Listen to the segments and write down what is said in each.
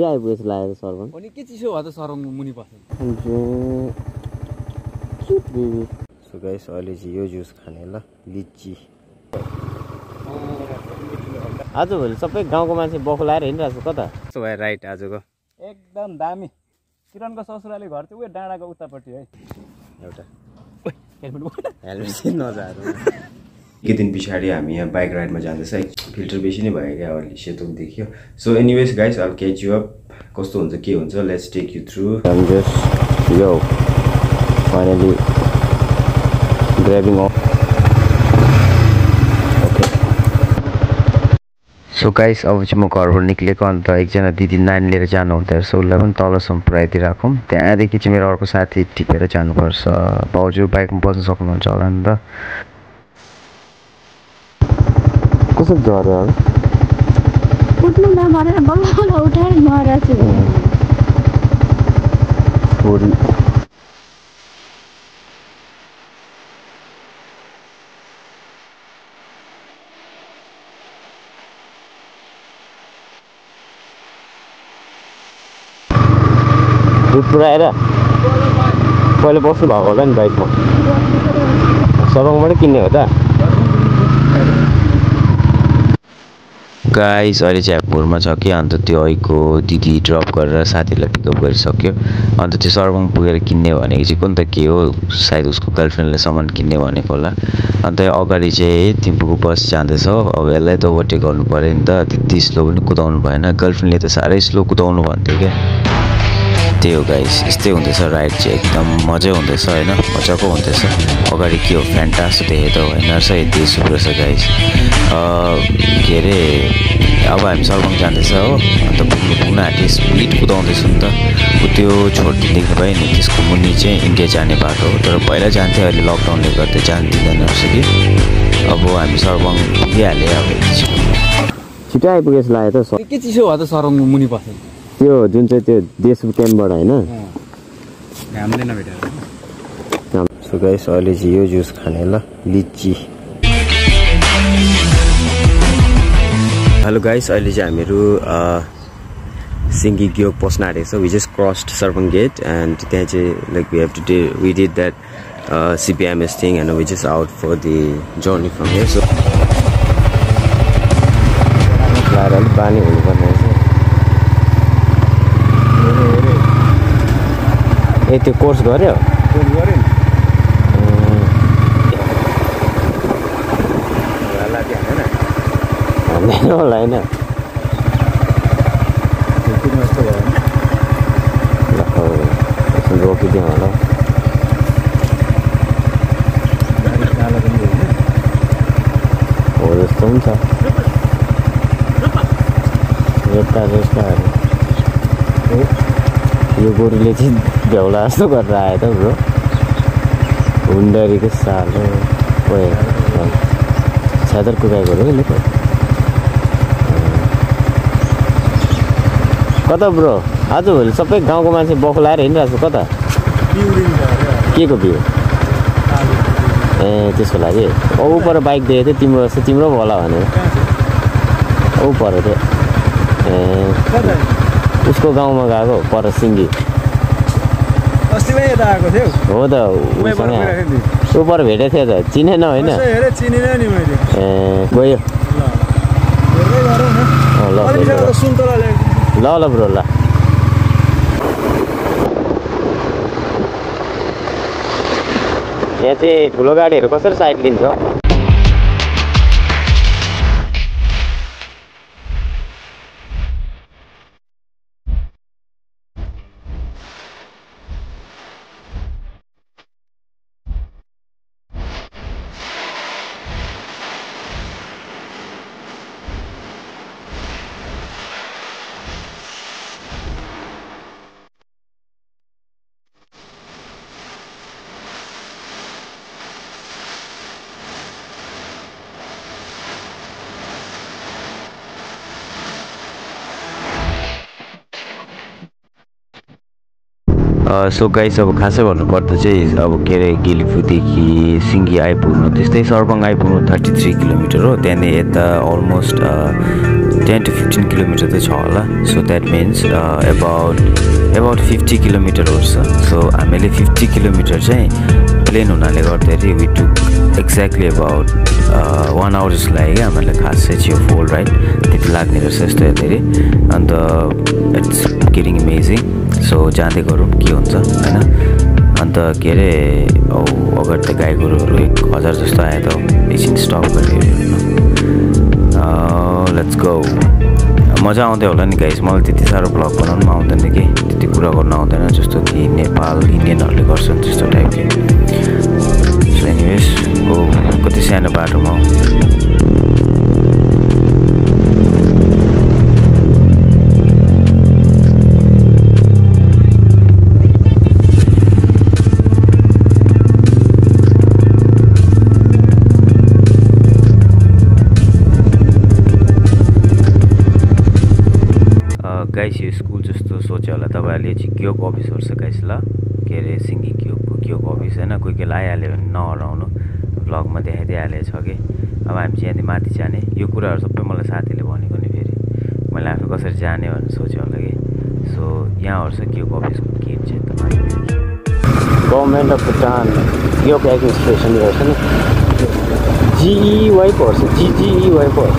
छिटै आइपुगेछ लागेको सरबङ अनि के चिसो भयो त सरबङ मुनि बस्नु सो गाइस अहिले चाहिँ यो जुस खाने ल लिची आजभोलि सबै गाउँको मान्छे बखुलाएर हिँडिरहेको छ कता सो भाइ राइट आजको एकदम दामी किरणको ससुराली घर चाहिँ उयो डाँडाको उतापट्टि है एउटा हेलमेट चाहिँ नजाएर के दिन पछाडि हामी यहाँ बाइक राइडमा जाँदैछ फिल्टर बेसी नै भयो क्या अलि सेतो देखियो so anyways guys I'll catch you up कस्तो हुन्छ के हुन्छ let's take you through I'm just यो finally driving off so guys अब चाहिँ म घरबाट निक्लेको अन्त एकजना दिदी नानी लिएर जानु हुँदो रहेछ उसलाई पनि तलसम्म पुऱ्याइदिइराखौँ त्यहाँदेखि चाहिँ मेरो अर्को साथी टिपेर जानुपर्छ भाउजू बाइकमा बस्न सक्नुहुन्छ होला नि त कसरी झऱ्यो उठ्नु नभएर बल्ल उठाएर मरेछु छोरी दुध पुऱ्याएर पहिले बस्नु भएको होला नि बाइकमा सबैबाट किन्ने हो त गाइस अहिले चाहिँ भोरमा छ कि अन्त त्यो अहिलेको दिदी ड्रप गरेर साथीलाई पिकअप गरिसक्यो अन्त त्यो सरबङ पुगेर किन्ने भनेको चाहिँ कुन त के हो सायद उसको गर्लफ्रेन्डले सामान किन्ने भनेको होला अन्त अगाडि चाहिँ थिम्पूको बस जाँदैछ अब यसलाई त ओभरटेक गर्नु पऱ्यो नि त त्यति स्लो पनि कुदाउनु भएन गर्लफ्रेन्डले त साह्रै स्लो कुदाउनु भन्थ्यो क्या त्यही हो गाइस यस्तै हुँदैछ राइड चाहिँ एकदम मजै हुँदैछ होइन मजाको हुँदैछ अगाडि के हो फ्यान्टास्टिक देखेँ त होइन रहेछ यति सुब्रो छ गाइस के अरे अब हामी सरबङ जाँदैछ हो अन्त पुग्न आँटी स्पिड कुदाउँदैछु नि त त्यो छोड्दै देख्नु भयो नि त्यसको मुनि चाहिँ इन्डिया जाने बाटो हो तर पहिला जान्थ्यो अहिले लकडाउनले गर्दा जान दिँदैन रहेछ कि अब हामी सरबङ पुगिहाल्यो अब छिटो आइपुगेछ लाग्यो त के चिसो भयो त सरबङ मुनि बस्नु त्यो जुन चाहिँ त्यो देश क्याम्पबाट होइन घामले नभेटेर सो गाइस अहिले चाहिँ यो जुस खाने ल लिची हेलो गाइस अहिले चाहिँ हामीहरू सिङ्गी ग्योक पस्न आँटेको छ we just crossed Sarbang gate and त्यहाँ चाहिँ like we have today we did that CPMS thing and we just out for the journey from here so अलिक बानी हुनुपर्ने रहेछ ए त्यो कोर्स गर्यो हान्दैन होला होइन रोकिदिउँ होला हो जस्तो पनि छ रेस्टाहरू यो गोरुले चाहिँ भ्याउला जस्तो गरेर आयो त ब्रो हुन्डरीको सालो छ्यादर कुदाइ गऱ्यो नि कता ब्रो आजभोलि सबै गाउँको मान्छे बखुलाएर हिँडिरहेको छ कता के को बिउ ए त्यसको लागि औ पर बाइक देखेको थियो तिम्रो जस्तो तिम्रो पो होला भने औ पर थियो ए उसको गाउँमा गएको पर सिङ्गी हो त ऊ पर भेटेको थियो त चिनेन होइन ए गयो ल ब्रो ल यहाँ चाहिँ ठुलो गाडीहरू कसरी साइड लिन्छ सो गाइस अब खासै भन्नुपर्दा चाहिँ अब के अरे गेलिफुदेखि सिङ्गी आइपुग्नु त्यस्तै सर्बङ आइपुग्नु 33 किलोमिटर हो। त्यहाँदेखि यता अलमोस्ट 10 to 15 किलोमिटर चाहिँ छ होला। सो द्याट मिन्स अबाउट 50 किलोमिटरहरू छ। सो हामीले 50 किलोमिटर चाहिँ प्लेन हुनाले गर्दाखेरि we took exactly about 1 hour जस्तो लाग्यो क्या हामीलाई। खास चाहिँ थियो फोल राइड त्यति लाग्ने रहेछ यस्तो हेर्दाखेरि। अन्त इट्स गेटिङ अमेजिङ। सो जाँदै गरौँ के हुन्छ होइन। अन्त के अरे अगाडि त गाई गोरुहरू 1000 जस्तो आयो त एकछिन स्टप गरेर लेट्स गो। मजा आउँदै होला नि गाइस। मलाई त्यति साह्रो भ्लग बनाउनु आउँदैन कि त्यति कुरा गर्नु आउँदैन जस्तो कि नेपाल इन्डियनहरूले गर्छन् त्यस्तो टाइपको। सो एनिवेज कति सानो बाटोमा हो। गाइस यो स्कुल जस्तो सोच्यो होला तपाईँहरूले चाहिँ क्योक अफिसहरू छ गाइस ल। के अरे सिङ्गी क्योक अफिस होइन। कोही कोही आइहाल्यो भने नहराउनु भ्लगमा देखाइदिइहालेको छ कि। अब हामी चाहिँ यहाँदेखि माथि जाने यो कुराहरू सबै मलाई साथीले भनेको नि फेरि मैले आफू कसरी जाने भनेर सोचेँ होला कि। सो यहाँहरू छ क्योक अफिसको गेट चाहिँ तपाईँ गभर्मेन्ट अफ भुटान क्योक एडमिनिस्ट्रेसन गर्छ नि GEY पर्छ GGEY पर्छ।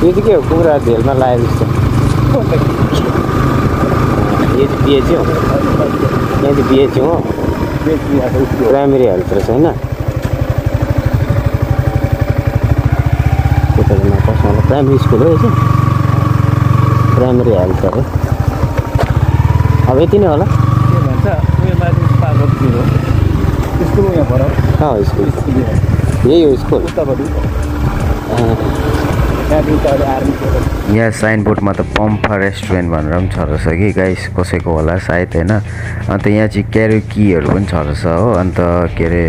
यो चाहिँ के हो कुखुरा झेलमा लागेको जस्तो। यो चाहिँ बिएचयू हो। यहाँ चाहिँ बिएचयू हो प्राइमेरी हेल्थ रहेछ होइन। त्यतामा कसमा होला प्राइमेरी स्कुल हो यो चाहिँ प्राइमेरी हेल्थ अरे। अब यति नै होला के भन्छ उयो माथि पार्क हो स्कुल यहाँ पर स्कुल यही हो स्कुल उतापट्टि। यहाँ साइनबोर्डमा त पम्फा रेस्टुरेन्ट भनेर पनि छ रहेछ कि गाइस कसैको होला सायद होइन। अन्त यहाँ चाहिँ क्यारोकीहरू पनि छ रहेछ हो। अन्त के अरे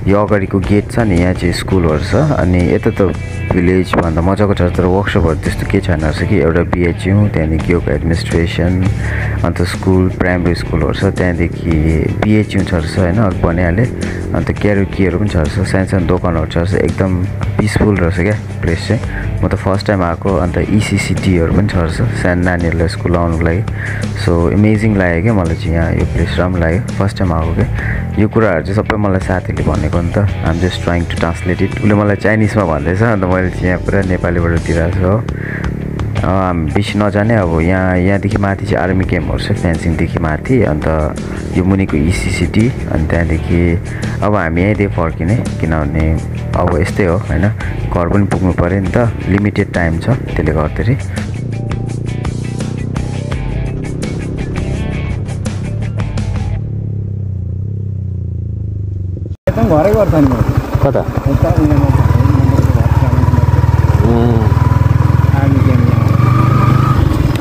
यो अगाडिको गेट छ नि यहाँ चाहिँ स्कुलहरू छ। अनि यता त भिलेज भन्दा मजाको छ तर वर्कसपहरू त्यस्तो केही छैन रहेछ कि। एउटा बिएचयू त्यहाँदेखि क्योक एडमिनिस्ट्रेसन अन्त स्कुल प्राइमेरी स्कुलहरू छ। त्यहाँदेखि बिएचयू छ रहेछ होइन अघि भनिहालेँ। अन्त क्यारोकीहरू पनि छ रहेछ सानो सानो दोकानहरू छ रहेछ एकदम पिसफुल रहेछ क्या प्लेस चाहिँ। म त फर्स्ट टाइम आएको। अन्त ECCTहरू पनि छ रहेछ सानो नानीहरूलाई स्कुल आउनुको लागि। सो अमेजिङ लाग्यो क्या मलाई चाहिँ यहाँ यो प्लेस राम्रो लाग्यो फर्स्ट टाइम आएको क्या। यो कुराहरू चाहिँ सबै मलाई साथीले भनेको नि त। I'm just trying to translate it. उसले मलाई चाइनिजमा भन्दैछ अन्त मैले चाहिँ यहाँ पुरा नेपालीबाट दिइरहेको छु हो। बेसी नजाने अब यहाँदेखि माथि चाहिँ आर्मी क्याम्पहरू छ फेन्सिङदेखि माथि। अन्त यो मुनिको ECCT अनि त्यहाँदेखि अब हामी यहीँदेखि फर्किने किनभने अब यस्तै हो होइन घर पनि पुग्नु पऱ्यो नि त लिमिटेड टाइम छ त्यसले गर्दाखेरि। घरै गर्छ नि कता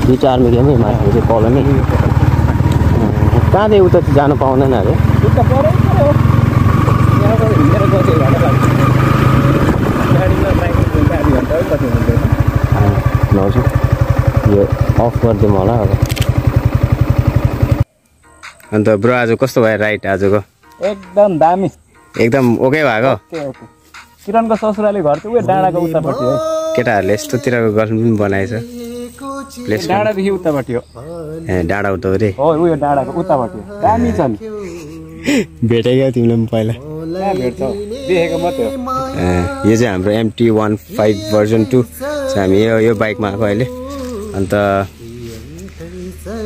यो चाहिँ आर्मी क्याम्पै माथि चाहिँ कलोनी कहाँदेखि उता चाहिँ जानु पाउँदैन अरे। उता परै हो यहाँबाट हिँडेर गएको घन्टा लाग्छ गाडीमा बाइकमा आधी घन्टा कति हुँदैन। लाउँछु यो अफ गरिदिउँ होला अब। अन्त ब्रो आज कस्तो भयो राइड आजको? एकदम दामी एकदम ओके भएको। किरणको ससुराली घर चाहिँ उयो डाँडाको उतापट्टि हो। केटाहरूले यस्तोतिरको गर्नु पनि बनाएछ प्लेस डाँडादेखि उतापट्टि हो। ए डाँडा उता रे हो उयो डाँडाको उतापट्टि दामी छ नि। भेटेको तिमीले पनि पहिला भेट्छौ देखेको मात्रै हो। यो चाहिँ हाम्रो MT-15 भर्जन 2 हामी यो बाइकमा आएको अहिले। अन्त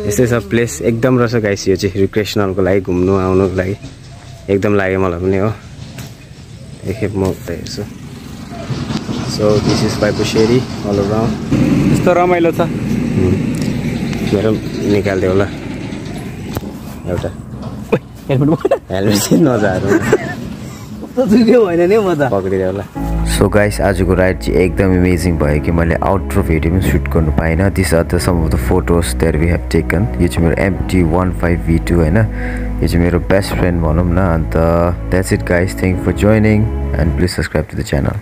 यस्तै छ प्लेस एकदम रहेछ गाइस। यो चाहिँ रिक्रेसनलको लागि घुम्नु आउनुको लागि एकदम लाग्यो मलाई पनि हो। एकखेप म हेर्छु। सो दिस इज बाइपुसेरी अल अराउन्ड यस्तो रमाइलो छ। मेरो निकालिदियो होला एउटा हेलमेट चाहिँ नजाहरू पक्रिदियो होला। सो गाइस आजको राइड चाहिँ एकदम अमेजिङ भयो कि मैले आउटरो भिडियो पनि सुट गर्नु पाइनँ। This are the some of the photos that we have taken. यो चाहिँ मेरो MT-15 V2 होइन। यो चाहिँ मेरो बेस्ट फ्रेन्ड भनौँ न। अन्त that's it guys. Thank you for joining and please subscribe to the channel.